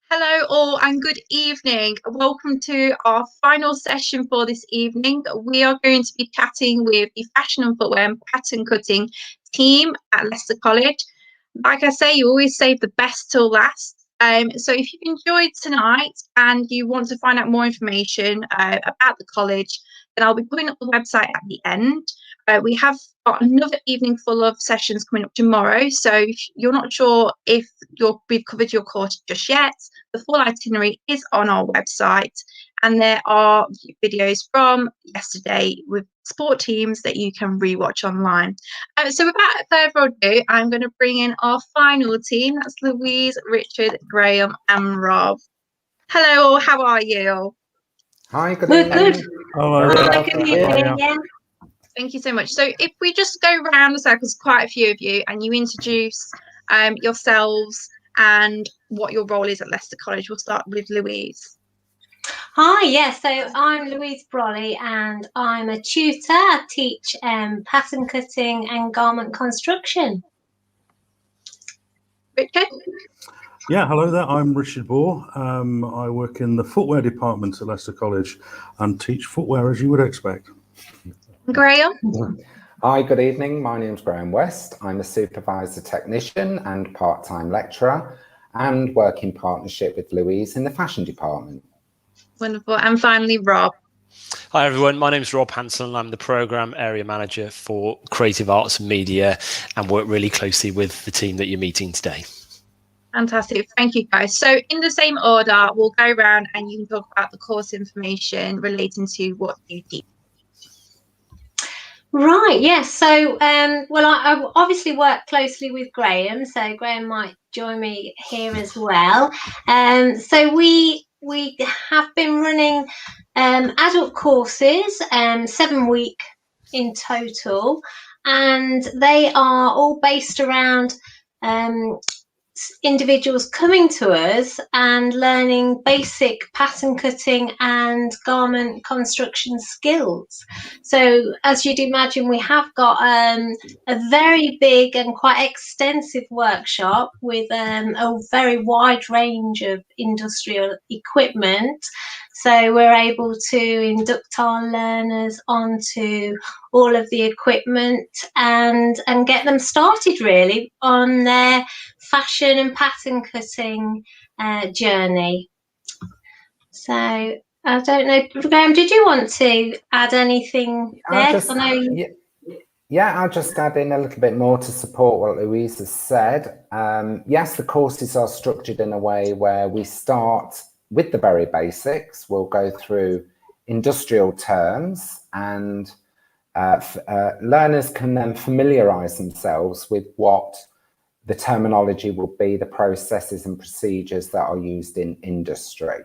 Hello all and good evening. Welcome to our final session for this evening. We are going to be chatting with the Fashion and Footwear and Pattern Cutting team at Leicester College. Like I say, you always save the best till last. So if you've enjoyed tonight and you want to find out more information about the college, then I'll be putting up the website at the end. We have got another evening full of sessions coming up tomorrow. So if you're not sure if we've covered your course just yet, the full itinerary is on our website, and there are videos from yesterday with sport teams that you can rewatch online. So without further ado, I'm going to bring in our final team. That's Louise, Richard, Graham and Rob. Hello all, how are you? Hi, good We're evening. good. Hello. Good evening. Thank you so much. So if we just go round the circles, quite a few of you, and you introduce yourselves and what your role is at Leicester College. We'll start with Louise. Hi, yes, so I'm Louise Brolly and I'm a tutor. I teach pattern cutting and garment construction. Richard? Yeah, hello there. I'm Richard Bohr. I work in the footwear department at Leicester College and teach footwear as you would expect. Graham? Hi, good evening. My name's Graham West. I'm a supervisor technician and part-time lecturer and work in partnership with Louise in the fashion department. Wonderful. And finally, Rob. Hi everyone, my name is Rob Hansel and I'm the Programme Area Manager for Creative Arts and Media and work really closely with the team that you're meeting today. Fantastic, thank you guys. So in the same order, we'll go around and you can talk about the course information relating to what you teach. Right, yes, so well, I obviously work closely with Graham, so Graham might join me here as well. So we have been running adult courses, 7 week in total, and they are all based around individuals coming to us and learning basic pattern cutting and garment construction skills. So as you'd imagine, we have got a very big and quite extensive workshop with a very wide range of industrial equipment. So we're able to induct our learners onto all of the equipment and get them started really on their fashion and pattern cutting journey. So I don't know, Graham, did you want to add anything there? I'll just add in a little bit more to support what Louise has said. Yes, the courses are structured in a way where we start with the very basics. We'll go through industrial terms and learners can then familiarise themselves with what the terminology will be, the processes and procedures that are used in industry.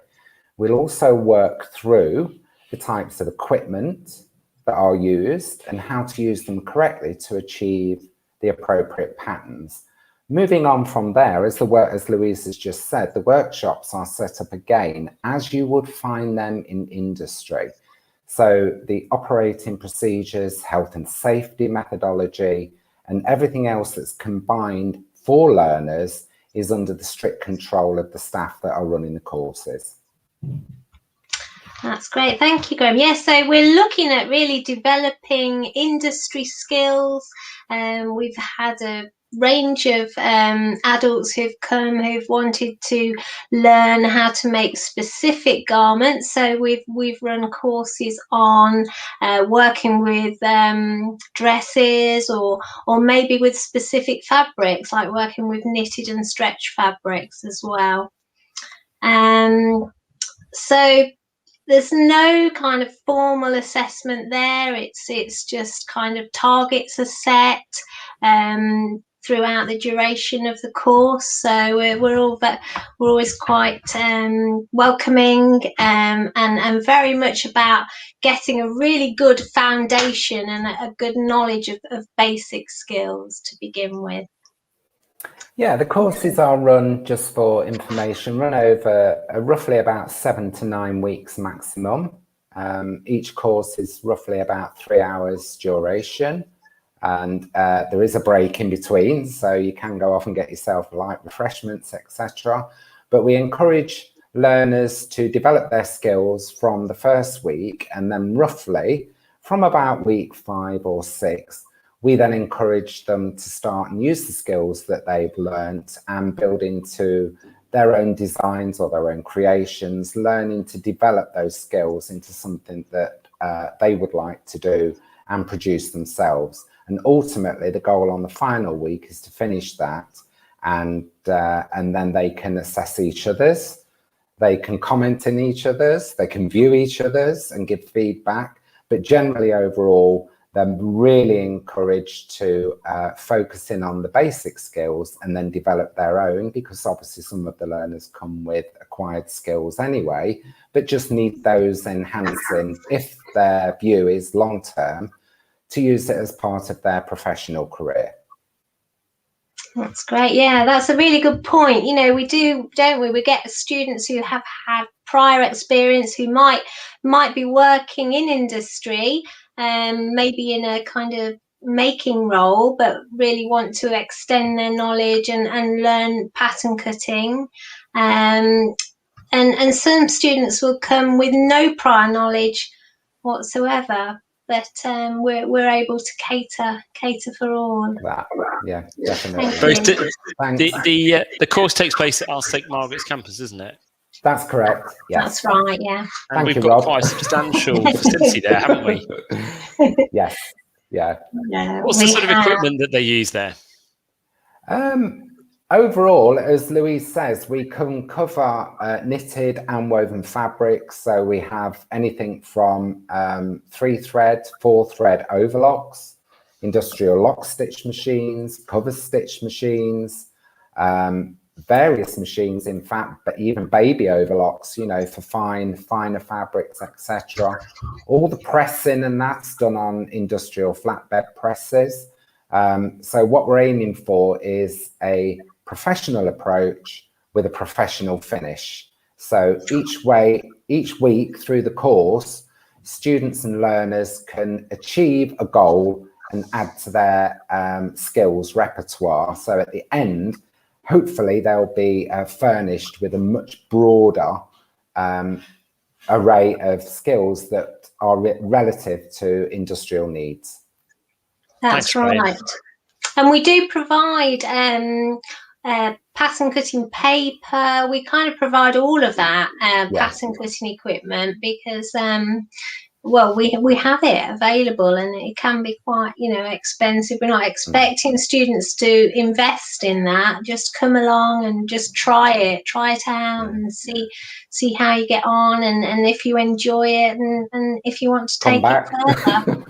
We'll also work through the types of equipment that are used and how to use them correctly to achieve the appropriate patterns. Moving on from there, as Louise has just said, the workshops are set up again as you would find them in industry. So the operating procedures, health and safety methodology, and everything else that's combined for learners is under the strict control of the staff that are running the courses. That's great, thank you, Graham. Yes, so we're looking at really developing industry skills. We've had a range of adults who've come who've wanted to learn how to make specific garments. So we've run courses on working with dresses or maybe with specific fabrics, like working with knitted and stretch fabrics as well. So there's no kind of formal assessment there. It's just kind of targets are set throughout the duration of the course. So we're always quite welcoming and very much about getting a really good foundation and a good knowledge of basic skills to begin with. Yeah, the courses are run, just for information, run over roughly about 7 to 9 weeks maximum. Each course is roughly about 3 hours duration, and there is a break in between, so you can go off and get yourself light refreshments, etc. but we encourage learners to develop their skills from the first week, and then roughly from about week 5 or 6, we then encourage them to start and use the skills that they've learnt and build into their own designs or their own creations, learning to develop those skills into something that they would like to do and produce themselves. And ultimately, the goal on the final week is to finish that, and then they can assess each other's, they can comment in each other's, they can view each other's and give feedback. But generally, overall, they're really encouraged to focus in on the basic skills and then develop their own, because obviously some of the learners come with acquired skills anyway, but just need those enhancing, if their view is long term, to use it as part of their professional career. That's great. Yeah, that's a really good point. You know, we do, don't we? We get students who have had prior experience, who might be working in industry, maybe in a kind of making role, but really want to extend their knowledge and learn pattern cutting. And some students will come with no prior knowledge whatsoever. But we're able to cater for all. That, yeah, definitely. The course takes place at our St Margaret's campus, isn't it? That's correct. Yes. That's right. Yeah. And we've got quite a substantial facility there, haven't we? Yes. Yeah. What's the sort of equipment that they use there? Overall, as Louise says, we can cover knitted and woven fabrics. So we have anything from 3-thread, 4-thread overlocks, industrial lock stitch machines, cover stitch machines, various machines, in fact, but even baby overlocks, you know, for finer fabrics, etc. All the pressing and that's done on industrial flatbed presses. So what we're aiming for is a professional approach with a professional finish. So each week through the course, students and learners can achieve a goal and add to their skills repertoire. So at the end, hopefully they'll be furnished with a much broader array of skills that are relative to industrial needs. That's right. And we do provide pattern cutting paper. We kind of provide all of that pattern cutting equipment, because well, we have it available, and it can be quite, you know, expensive. We're not expecting students to invest in that. Just come along and just try it out and see how you get on, and if you enjoy it, and if you want to take it further.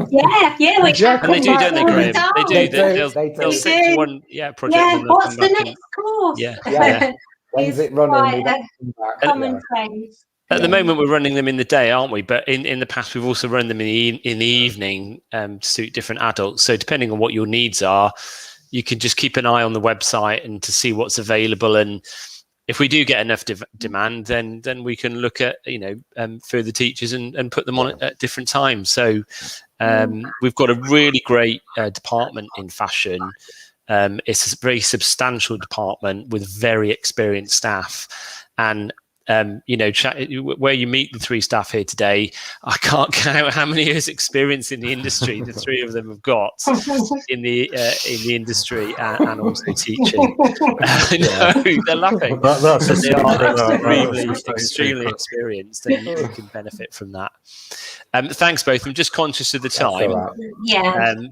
yeah, we can. And they do, don't they, Graham? They do. They'll stick to one project. Yeah, what's the next course? Yeah. When's it running? Common phrase. At the moment, we're running them in the day, aren't we? But in the past, we've also run them in the evening to suit different adults. So depending on what your needs are, you can just keep an eye on the website and to see what's available. And if we do get enough demand, then we can look at, you know, further teachers and put them on at different times. So we've got a really great department in fashion. It's a very substantial department with very experienced staff. And you know, where you meet the 3 staff here today, I can't count how many years experience in the industry the 3 of them have got in the industry and also teaching. No, they're laughing. They are extremely experienced, and you can benefit from that. Thanks both. I'm just conscious of the time.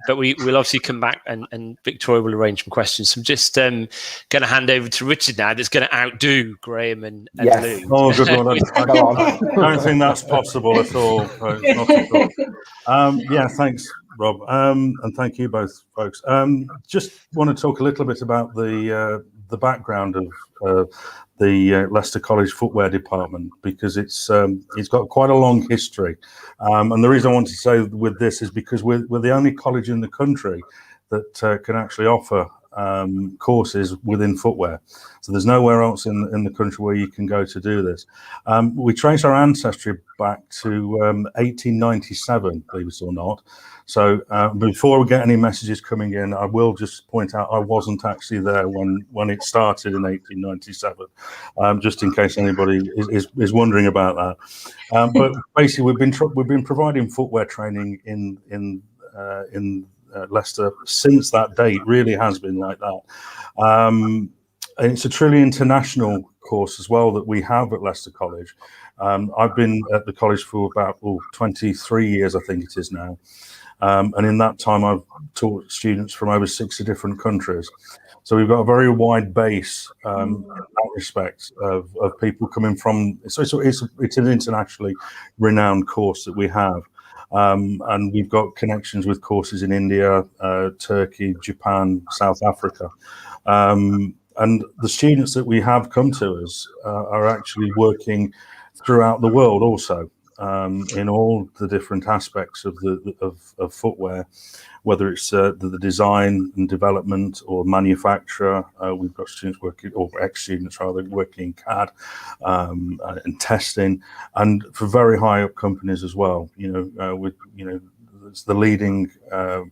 But we'll obviously come back, and Victoria will arrange some questions. So I'm just going to hand over to Richard now. That's going to outdo Graham and Lou. Oh, good one. I don't think that's possible at all. Not at all. Yeah, thanks, Rob. And thank you both, folks. Just want to talk a little bit about the background of the Leicester College Footwear Department, because it's got quite a long history. And the reason I want to say with this is because we're the only college in the country that can actually offer courses within footwear. So there's nowhere else in the country where you can go to do this. We trace our ancestry back to 1897, believe it or not. So before we get any messages coming in, I will just point out I wasn't actually there when it started in 1897, just in case anybody is wondering about that. But basically, we've been providing footwear training in Leicester since that date. Really has been like that. And it's a truly international course as well that we have at Leicester College. I've been at the college for about 23 years, I think it is now. And in that time, I've taught students from over 60 different countries. So we've got a very wide base in that respect of people coming from. So it's an internationally renowned course that we have. And we've got connections with courses in India, Turkey, Japan, South Africa. And the students that we have come to us are actually working throughout the world also. In all the different aspects of footwear, whether it's the design and development or manufacture. We've got students working, or ex-students rather, working in CAD and testing, and for very high up companies as well. With it's the leading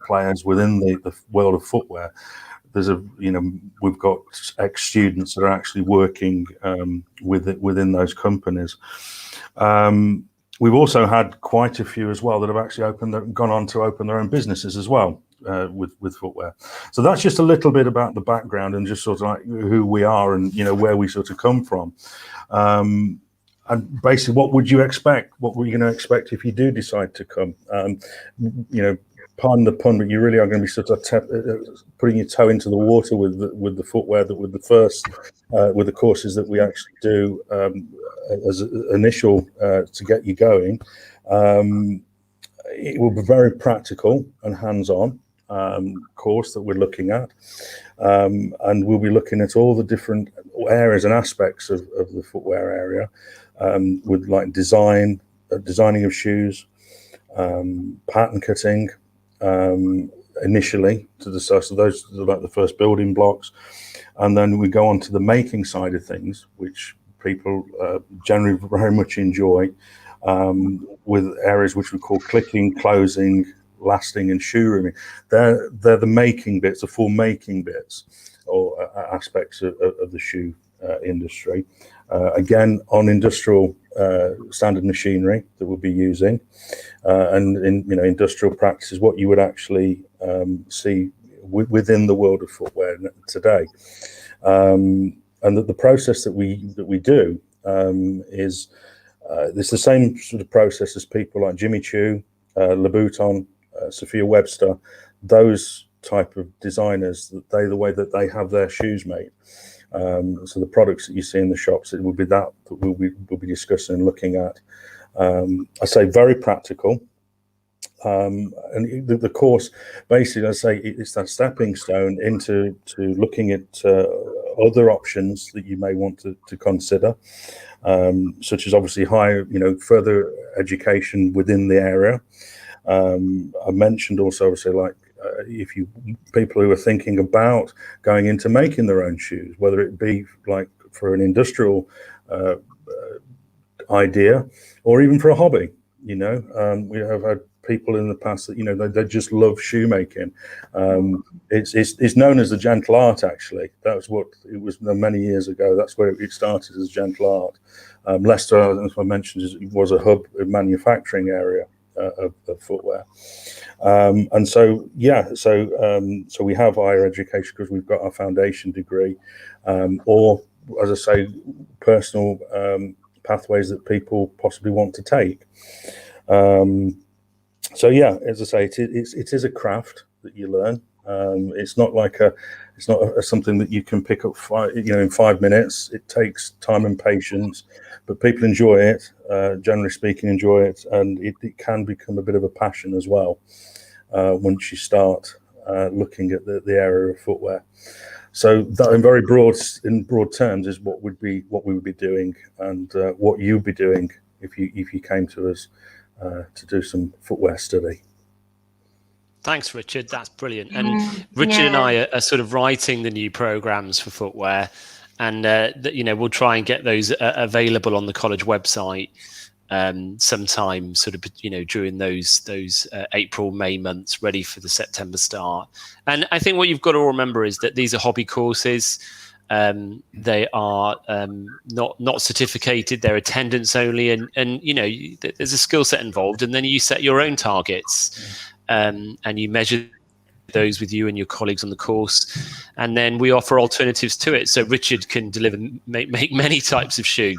players within the world of footwear. We've got ex-students that are actually working within those companies. We've also had quite a few as well that have actually gone on to open their own businesses as well with footwear. So that's just a little bit about the background and just sort of like who we are and where we sort of come from. And basically, what would you expect? What were you going to expect if you do decide to come? Pardon the pun, but you really are going to be sort of putting your toe into the water with the footwear with the courses that we actually do as initial to get you going. It will be very practical and hands-on course that we're looking at, and we'll be looking at all the different areas and aspects of the footwear area, with like designing of shoes, pattern cutting. Initially to the so those are like the first building blocks, and then we go on to the making side of things, which people generally very much enjoy, with areas which we call clicking, closing, lasting, and shoe rooming. They're the making bits, the full making bits or aspects of the shoe industry. Again, on industrial standard machinery that we'll be using, and in industrial practices, what you would actually see within the world of footwear today, and that the process that we do is it's the same sort of process as people like Jimmy Choo, Louboutin, Sophia Webster, those type of designers. The way that they have their shoes made. So the products that you see in the shops, it will be that we'll be discussing and looking at. I say very practical, and the course basically, I say it's that stepping stone into looking at other options that you may want to consider, such as obviously higher, further education within the area. I mentioned also obviously like. If people who are thinking about going into making their own shoes, whether it be like for an industrial idea or even for a hobby, we have had people in the past that they just love shoemaking. It's known as the gentle art. Actually, that was what it was many years ago. That's where it started as gentle art. Leicester, as I mentioned, was a hub, a manufacturing area of footwear. And so so we have higher education because we've got our foundation degree, or as I say, personal pathways that people possibly want to take. So yeah, as I say, it is a craft that you learn. It's not like something that you can pick up in 5 minutes. It takes time and patience, but people enjoy it. Generally speaking, enjoy it, and it can become a bit of a passion as well once you start looking at the area of footwear. So that, in broad terms, is what we would be doing, and what you'd be doing if you came to us to do some footwear study. Thanks, Richard. That's brilliant. And Richard and I are sort of writing the new programs for footwear, and we'll try and get those available on the college website sometime sort of during those April, May months, ready for the September start. And I think what you've got to remember is that these are hobby courses. They are not certificated, they're attendance only, and there's a skill set involved, and then you set your own targets, and you measure those with you and your colleagues on the course, and then we offer alternatives to it. So Richard can make many types of shoe,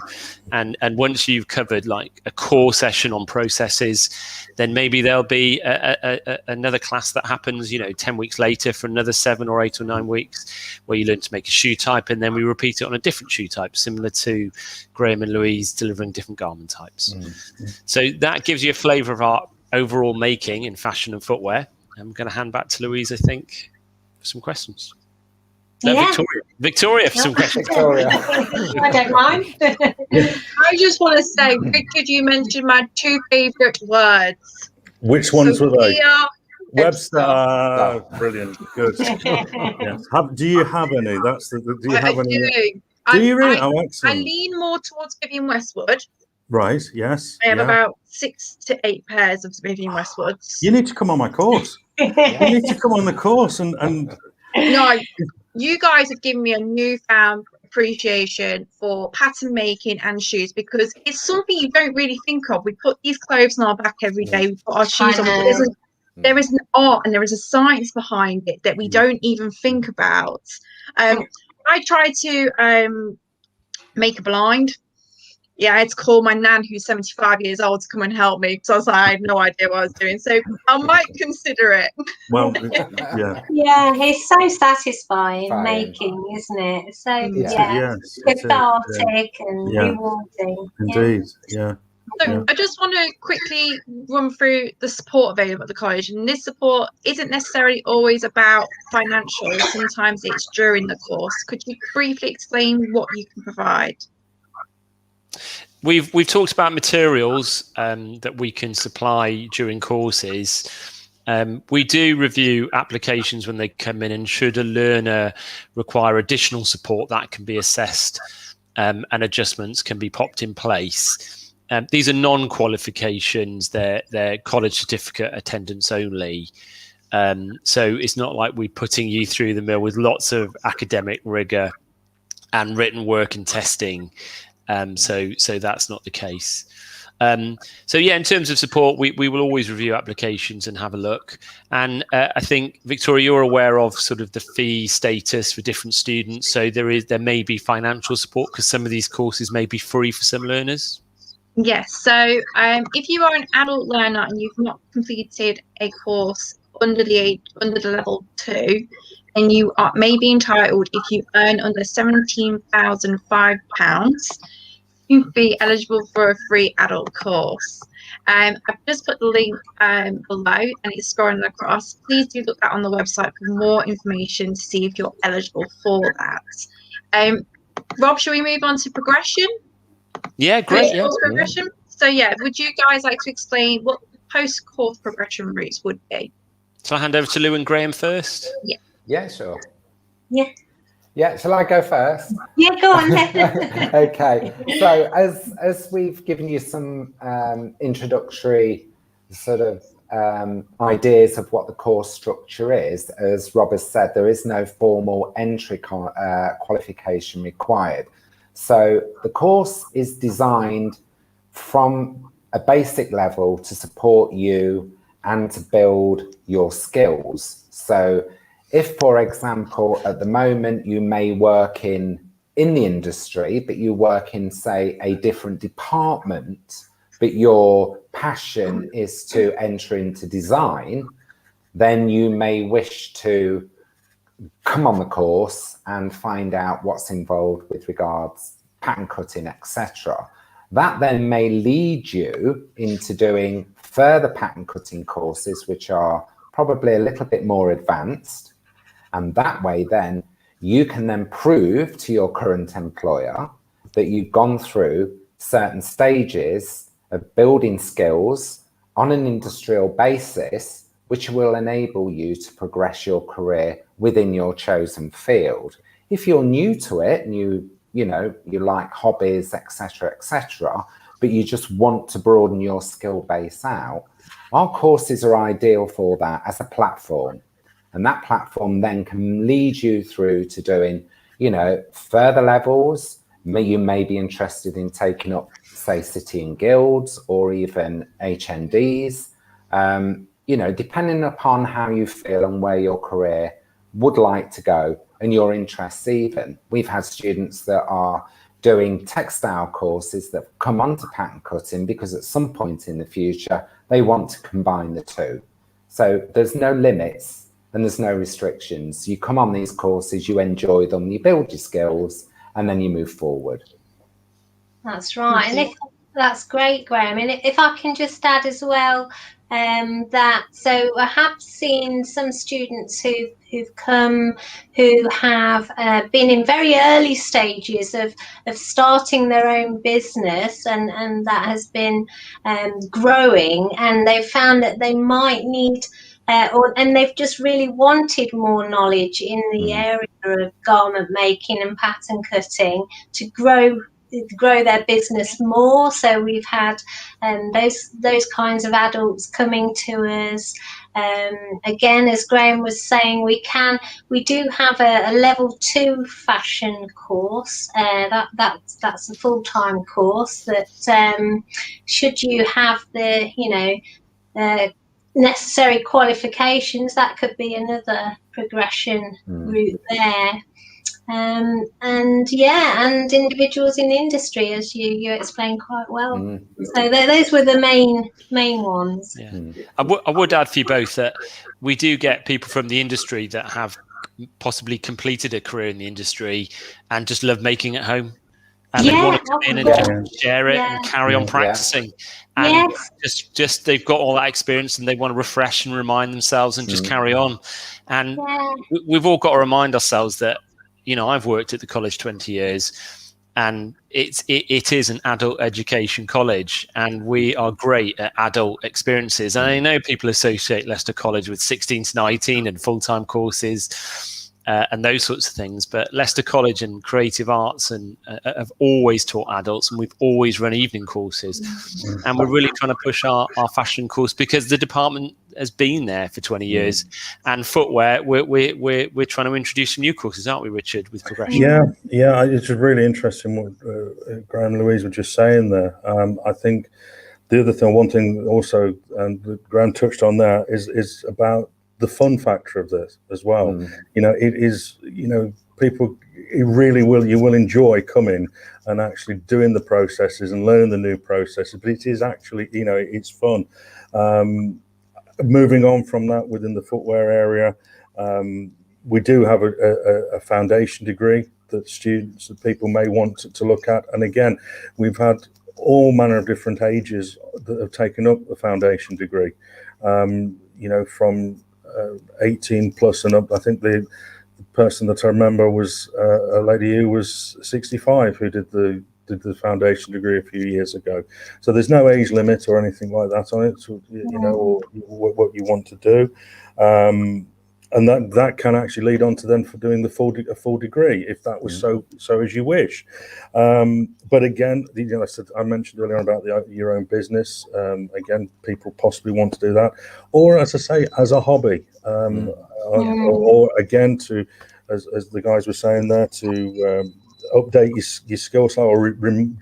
and once you've covered like a core session on processes, then maybe there'll be another class that happens 10 weeks later for another 7 or 8 or 9 weeks, where you learn to make a shoe type, and then we repeat it on a different shoe type, similar to Graham and Louise delivering different garment types. So that gives you a flavour of our overall making in fashion and footwear. I'm going to hand back to Louise, I think, for some questions. No, Yeah. Victoria for some questions. Victoria. I don't mind. I just want to say, Richard, you mentioned my 2 favourite words. Which ones were they? Webster. Brilliant, good. Yes. Do you have any? Do you have any? Do you really? I Excellent. lean more towards Vivienne Westwood. Right. Yes. I have about 6 to 8 pairs of Vivienne Westwoods. You need to come on my course. You need to come on the course and. No, you guys have given me a newfound appreciation for pattern making and shoes, because it's something you don't really think of. We put these clothes on our back every day. We put our shoes on. There is an art and there is a science behind it that we don't even think about. I tried to make a blind. Yeah, I had to call my nan, who's 75 years old, to come and help me, because I had no idea what I was doing. So I might consider it. Well, yeah. Yeah, it's so satisfying making, isn't it? So cathartic and rewarding. Indeed, yeah. So I just want to quickly run through the support available at the college. And this support isn't necessarily always about financial. Sometimes it's during the course. Could you briefly explain what you can provide? We've talked about materials that we can supply during courses. We do review applications when they come in, and should a learner require additional support, that can be assessed and adjustments can be popped in place. These are non-qualifications, they're college certificate attendance only. So it's not like we're putting you through the mill with lots of academic rigour and written work and testing. So that's not the case. So in terms of support, we will always review applications and have a look. And I think, Victoria, you're aware of sort of the fee status for different students. So there may be financial support, because some of these courses may be free for some learners. Yes. So if you are an adult learner and you've not completed a course under the level 2, and you may be entitled, if you earn under £17,005, you'd be eligible for a free adult course. I've just put the link below, and it's scrolling across. Please do look that on the website for more information to see if you're eligible for that. Rob, shall we move on to progression? Yeah, great. Progression. So would you guys like to explain what the post-course progression routes would be? Shall I hand over to Lou and Graham first? Yeah, sure. Yeah, shall I go first? Yeah, go on. Okay, so as we've given you some introductory sort of ideas of what the course structure is, as Rob has said, there is no formal entry qualification required. So the course is designed from a basic level to support you and to build your skills. So if, for example, at the moment you may work in the industry, but you work in, say, a different department, but your passion is to enter into design, then you may wish to come on the course and find out what's involved with regards pattern cutting, etc. That then may lead you into doing further pattern cutting courses, which are probably a little bit more advanced. And that way, then you can then prove to your current employer that you've gone through certain stages of building skills on an industrial basis, which will enable you to progress your career within your chosen field. If you're new to it and you like hobbies, etc., but you just want to broaden your skill base out, our courses are ideal for that as a platform. And that platform then can lead you through to doing, further levels. You may be interested in taking up, say, City and Guilds or even HNDs, depending upon how you feel and where your career would like to go and your interests even. We've had students that are doing textile courses that come onto pattern cutting because at some point in the future, they want to combine the two. So there's no limits and there's no restrictions. You come on these courses, you enjoy them, you build your skills, and then you move forward. That's right. And that's great, Graham. And if I can just add as well, so I have seen some students who've come who have been in very early stages of starting their own business, and that has been growing, and they've found that they might need and they've just really wanted more knowledge in the area of garment making and pattern cutting to grow their business more. So we've had those kinds of adults coming to us. Again, as Graham was saying, we do have a level 2 fashion course. That's a full-time course that should you have the necessary qualifications, that could be another progression route there. And individuals in the industry, as you explained quite well. So those were the main ones. Yeah. I would add for you both that we do get people from the industry that have possibly completed a career in the industry and just love making it home. And they want to come in and just share it and carry on practicing. And just they've got all that experience and they want to refresh and remind themselves and just carry on. And we've all got to remind ourselves that, I've worked at the college 20 years and it is an adult education college, and we are great at adult experiences. And I know people associate Leicester College with 16 to 19 and full-time courses and those sorts of things. But Leicester College and Creative Arts have always taught adults, and we've always run evening courses. And we're really trying to push our fashion course because the department has been there for 20 years. And footwear, we're trying to introduce some new courses, aren't we, Richard, with progression? Yeah, it's really interesting what Graham and Louise were just saying there. I think the other thing, one thing also, that Graham touched on there is about the fun factor of this as well. It is, people, you will enjoy coming and actually doing the processes and learning the new processes, but it is actually, it's fun. Moving on from that, within the footwear area, we do have a foundation degree that people may want to look at. And again, we've had all manner of different ages that have taken up the foundation degree, from 18 plus and up. I think the person that I remember was a lady who was 65 who did the foundation degree a few years ago. So there's no age limit or anything like that on it, or what you want to do. And that can actually lead on to then for doing a full degree if that was so as you wish. But again, I mentioned earlier about your own business. Again, people possibly want to do that, or as I say, as a hobby, or again as the guys were saying there, to update your skill set or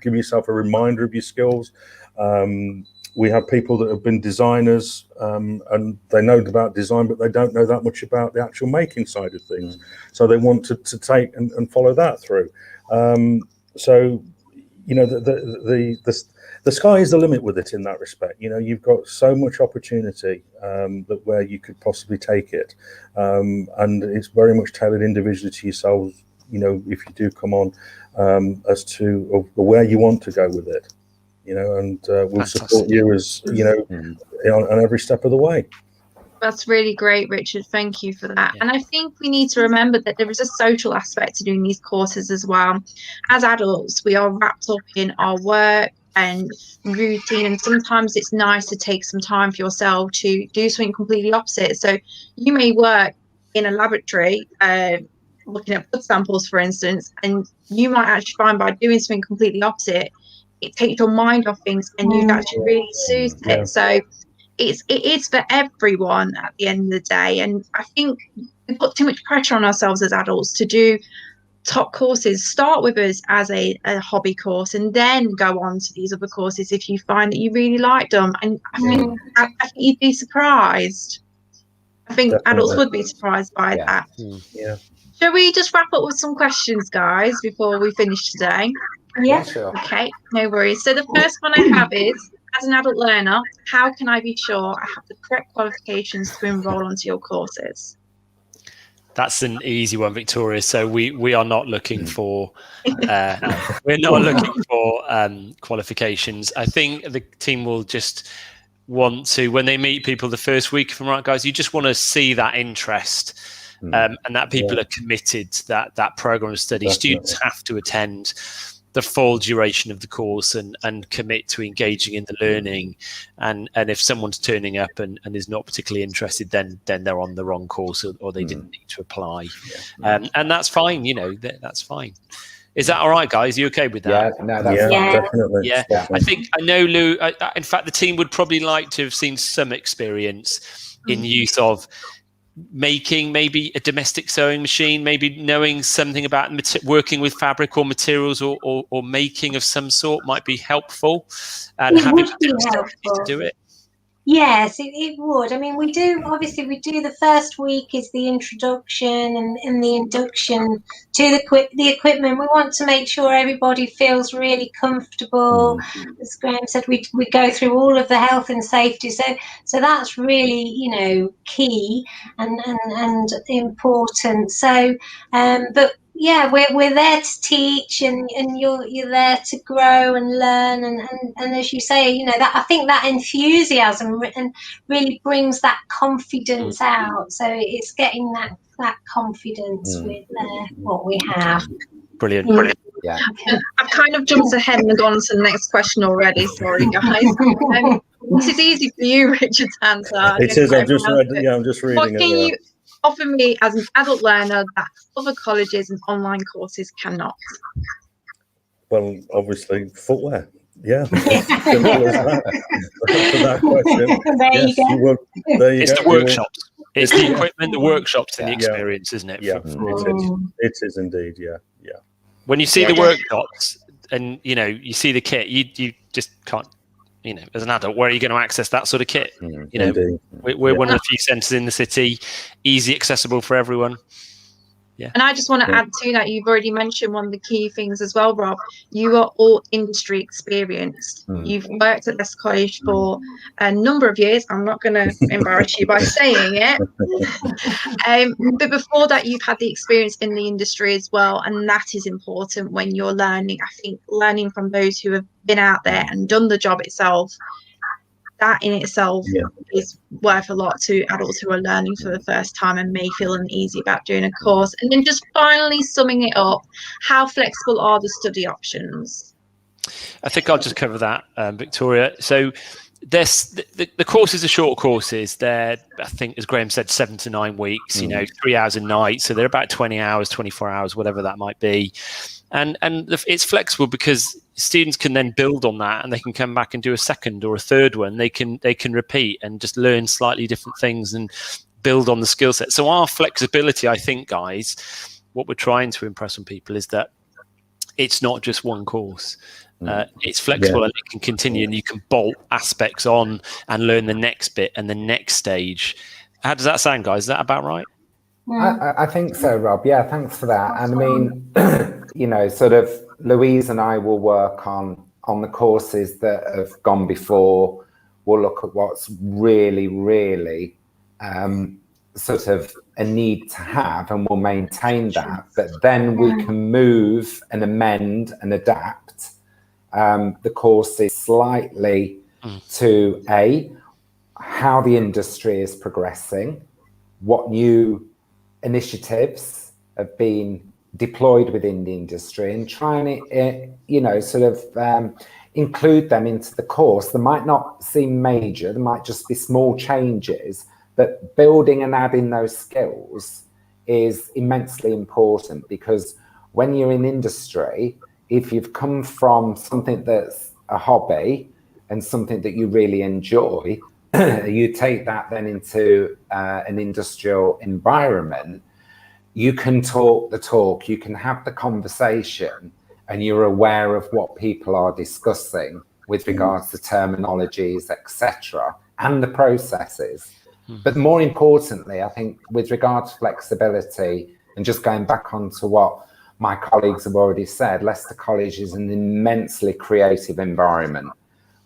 give yourself a reminder of your skills. We have people that have been designers and they know about design, but they don't know that much about the actual making side of things. So they want to take and follow that through. So, the sky is the limit with it in that respect. You've got so much opportunity that where you could possibly take it. And it's very much tailored individually to yourselves, if you do come on, as to where you want to go with it. And we'll support you as, on every step of the way. That's really great, Richard. Thank you for that. And I think we need to remember that there is a social aspect to doing these courses as well. As adults, we are wrapped up in our work and routine, and sometimes it's nice to take some time for yourself to do something completely opposite. So you may work in a laboratory looking at blood samples, for instance, and you might actually find by doing something completely opposite, it takes your mind off things and you actually really soothe it. So it is for everyone at the end of the day. And I think we put too much pressure on ourselves as adults to do top courses. Start with us as a hobby course and then go on to these other courses if you find that you really like them. And I think you'd be surprised. I think adults would be surprised by that. Yeah. Shall we just wrap up with some questions, guys, before we finish today? Yeah. Sure. Okay, no worries. So the first one I have is, as an adult learner, how can I be sure I have the correct qualifications to enroll onto your courses? That's an easy one, Victoria. So we are not looking for we're not looking for qualifications. I think the team will just want to, when they meet people the first week, if I'm right, guys, you just want to see that interest and that people are committed to that program of study. Definitely. Students have to attend the full duration of the course and commit to engaging in the learning. And if someone's turning up and is not particularly interested, then they're on the wrong course or they didn't need to apply. And that's fine, that's fine. Is that all right, guys? Are you okay with that? Yeah, no, that's fine. Definitely. Yeah, Definitely. I know, Lou. In fact, the team would probably like to have seen some experience in use of making maybe a domestic sewing machine, maybe knowing something about working with fabric or materials or making of some sort might be helpful, and having to do it. Yes, it would. I mean, we do the first week is the introduction and the induction to the equipment. We want to make sure everybody feels really comfortable. As Graham said, we go through all of the health and safety. So that's really, key and important. So, but yeah, we're there to teach, and you're there to grow and learn, and as you say, that I think that enthusiasm and really brings that confidence out. So it's getting that confidence with what we have. Brilliant. Yeah. I've kind of jumped ahead and gone to the next question already. Sorry, guys. This is easy for you, Richard, to answer. It is. I'm just reading what it. Can you offer me as an adult learner that other colleges and online courses cannot? Well, obviously, footwear. Yeah. Simple as that. For that question. There you go. It's the workshops. It's the equipment, the workshops, and the experience, isn't it? Yeah, it is indeed. Yeah. When you see the workshops and you see the kit, you just can't. As an adult, where are you going to access that sort of kit? We're one of the few centres in the city, easy accessible for everyone. Yeah. And I just want to add to that, you've already mentioned one of the key things as well, Rob. You are all industry experienced. You've worked at Leicester College for a number of years. I'm not going to embarrass you by saying it. But before that, you've had the experience in the industry as well. And that is important when you're learning. I think learning from those who have been out there and done the job itself, that in itself is worth a lot to adults who are learning for the first time and may feel uneasy about doing a course. And then just finally summing it up, how flexible are the study options? I think I'll just cover that, Victoria. So the courses are short courses. They're, I think, as Graham said, 7 to 9 weeks, 3 hours a night. So they're about 20 hours, 24 hours, whatever that might be. And it's flexible because students can then build on that, and they can come back and do a second or a third one. They can repeat and just learn slightly different things and build on the skill set. So our flexibility, I think, guys, what we're trying to impress on people is that it's not just one course. It's flexible and it can continue, and you can bolt aspects on and learn the next bit and the next stage. How does that sound, guys? Is that about right? I think so, Rob. Yeah, thanks for that. And I mean, sort of Louise and I will work on the courses that have gone before. We'll look at what's really, really sort of a need to have, and we'll maintain that. But then we can move and amend and adapt the courses slightly to how the industry is progressing, what new initiatives have been deployed within the industry, and trying to, sort of include them into the course. They might not seem major, they might just be small changes, but building and adding those skills is immensely important, because when you're in industry, if you've come from something that's a hobby and something that you really enjoy, you take that then into an industrial environment, you can talk the talk, you can have the conversation, and you're aware of what people are discussing with regards to terminologies, etc., and the processes. But more importantly, I think with regards to flexibility, and just going back onto what my colleagues have already said, Leicester College is an immensely creative environment.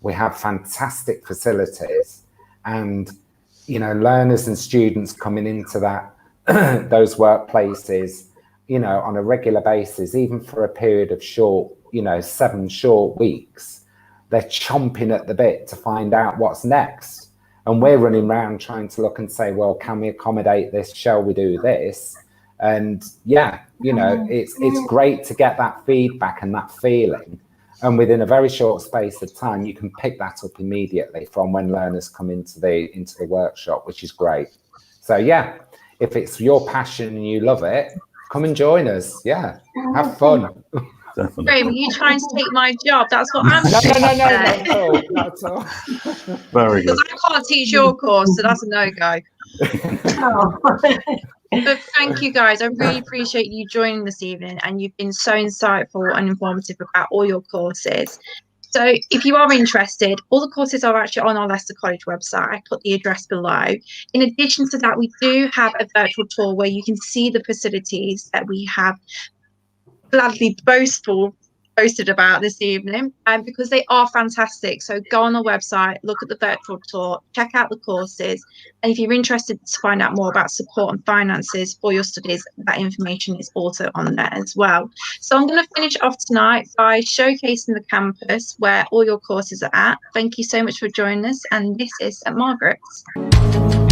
We have fantastic facilities, and learners and students coming into that those workplaces, on a regular basis, even for a period of 7 short weeks, they're chomping at the bit to find out what's next. And we're running around trying to look and say, well, can we accommodate this? Shall we do this? And it's great to get that feedback and that feeling. And within a very short space of time, you can pick that up immediately from when learners come into the workshop, which is great. So yeah, if it's your passion and you love it, come and join us. Yeah, have fun. Definitely. Graham, are you trying to take my job? That's what I'm No, not at all. Very good. Because I can't teach your course, so that's a no-go. But thank you guys. I really appreciate you joining this evening, and you've been so insightful and informative about all your courses. So if you are interested, all the courses are actually on our Leicester College website. I put the address below. In addition to that, we do have a virtual tour where you can see the facilities that we have gladly boasted about this evening, because they are fantastic. So go on the website, look at the virtual tour, check out the courses, and if you're interested to find out more about support and finances for your studies, that information is also on there as well. So I'm going to finish off tonight by showcasing the campus where all your courses are at. Thank you so much for joining us, and this is St Margaret's.